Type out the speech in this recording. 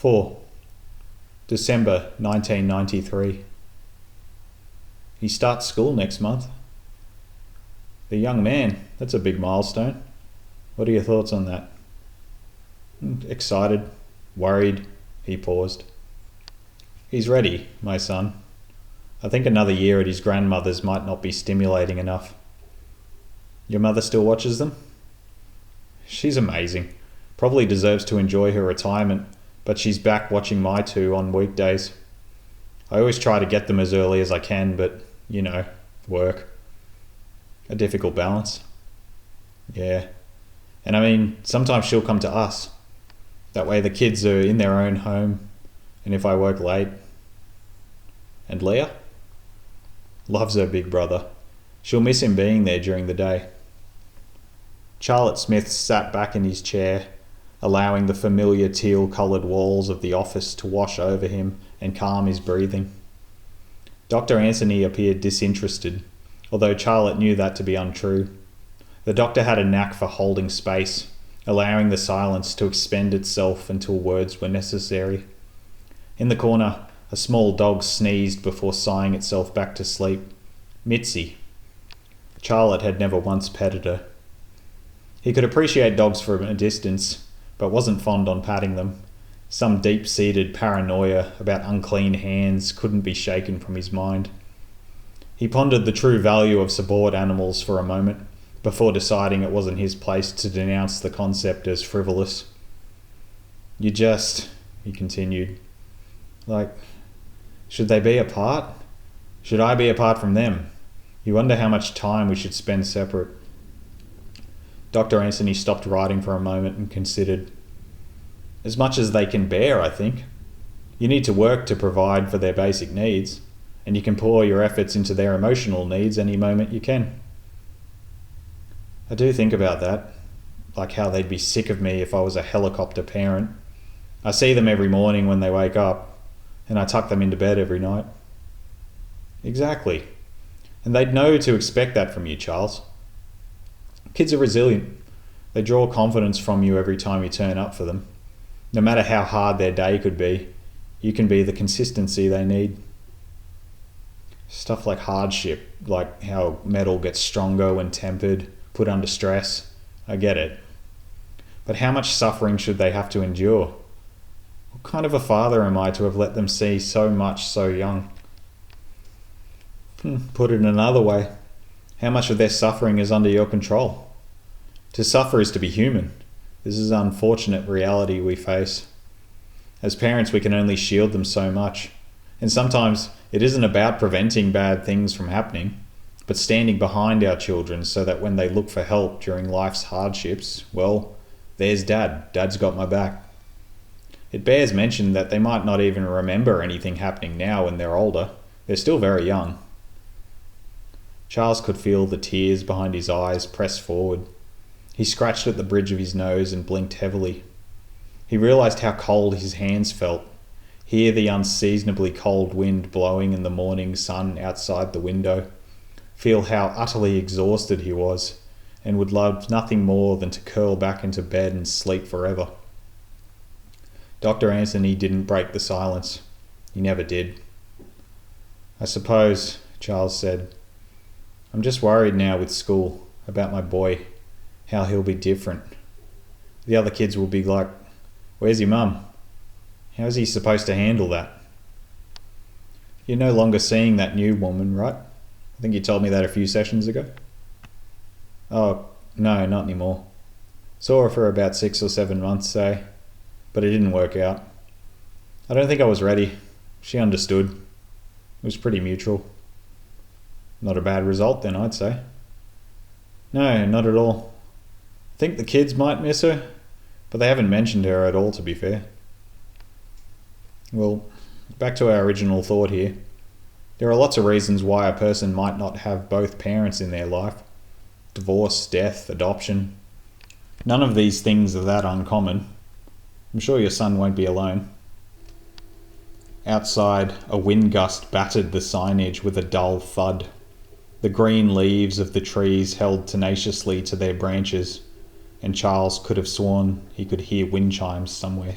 4. December 1993. He starts school next month. The young man, that's a big milestone. What are your thoughts on that? Excited, worried, he paused. He's ready, my son. I think another year at his grandmother's might not be stimulating enough. Your mother still watches them? She's amazing. Probably deserves to enjoy her retirement, but she's back watching my two on weekdays. I always try to get them as early as I can, but, work. A difficult balance. Yeah. And I mean, sometimes she'll come to us. That way the kids are in their own home, and if I work late. And Leah? Loves her big brother. She'll miss him being there during the day. Charlotte Smith sat back in his chair, allowing the familiar teal-coloured walls of the office to wash over him and calm his breathing. Dr. Anthony appeared disinterested, although Charlotte knew that to be untrue. The doctor had a knack for holding space, allowing the silence to expend itself until words were necessary. In the corner, a small dog sneezed before sighing itself back to sleep. Mitzi. Charlotte had never once petted her. He could appreciate dogs from a distance, but wasn't fond on patting them. Some deep-seated paranoia about unclean hands couldn't be shaken from his mind. He pondered the true value of support animals for a moment, before deciding it wasn't his place to denounce the concept as frivolous. He continued, should they be apart? Should I be apart from them? You wonder how much time we should spend separate. Dr. Anthony stopped writing for a moment and considered. As much as they can bear, I think. You need to work to provide for their basic needs, and you can pour your efforts into their emotional needs any moment you can. I do think about that, like how they'd be sick of me if I was a helicopter parent. I see them every morning when they wake up, and I tuck them into bed every night. Exactly. And they'd know to expect that from you, Charles. Kids are resilient. They draw confidence from you every time you turn up for them. No matter how hard their day could be, you can be the consistency they need. Stuff like hardship, like how metal gets stronger when tempered, put under stress. I get it. But how much suffering should they have to endure? What kind of a father am I to have let them see so much so young? Put it another way, how much of their suffering is under your control? To suffer is to be human. This is an unfortunate reality we face. As parents, we can only shield them so much. And sometimes it isn't about preventing bad things from happening, but standing behind our children so that when they look for help during life's hardships, well, there's Dad. Dad's got my back. It bears mention that they might not even remember anything happening now when they're older. They're still very young. Charles could feel the tears behind his eyes press forward. He scratched at the bridge of his nose and blinked heavily. He realised how cold his hands felt. Hear the unseasonably cold wind blowing in the morning sun outside the window. Feel how utterly exhausted he was, and would love nothing more than to curl back into bed and sleep forever. Dr. Anthony didn't break the silence. He never did. I suppose, Charles said, I'm just worried now with school about my boy, how he'll be different. The other kids will be like, where's your mum? How's he supposed to handle that? You're no longer seeing that new woman, right? I think you told me that a few sessions ago. Oh, no, not anymore. Saw her for about 6 or 7 months, say, but it didn't work out. I don't think I was ready. She understood. It was pretty mutual. Not a bad result then, I'd say. No, not at all. I think the kids might miss her, but they haven't mentioned her at all, to be fair. Well, back to our original thought here. There are lots of reasons why a person might not have both parents in their life. Divorce, death, adoption. None of these things are that uncommon. I'm sure your son won't be alone. Outside, a wind gust battered the signage with a dull thud. The green leaves of the trees held tenaciously to their branches, and Charles could have sworn he could hear wind chimes somewhere.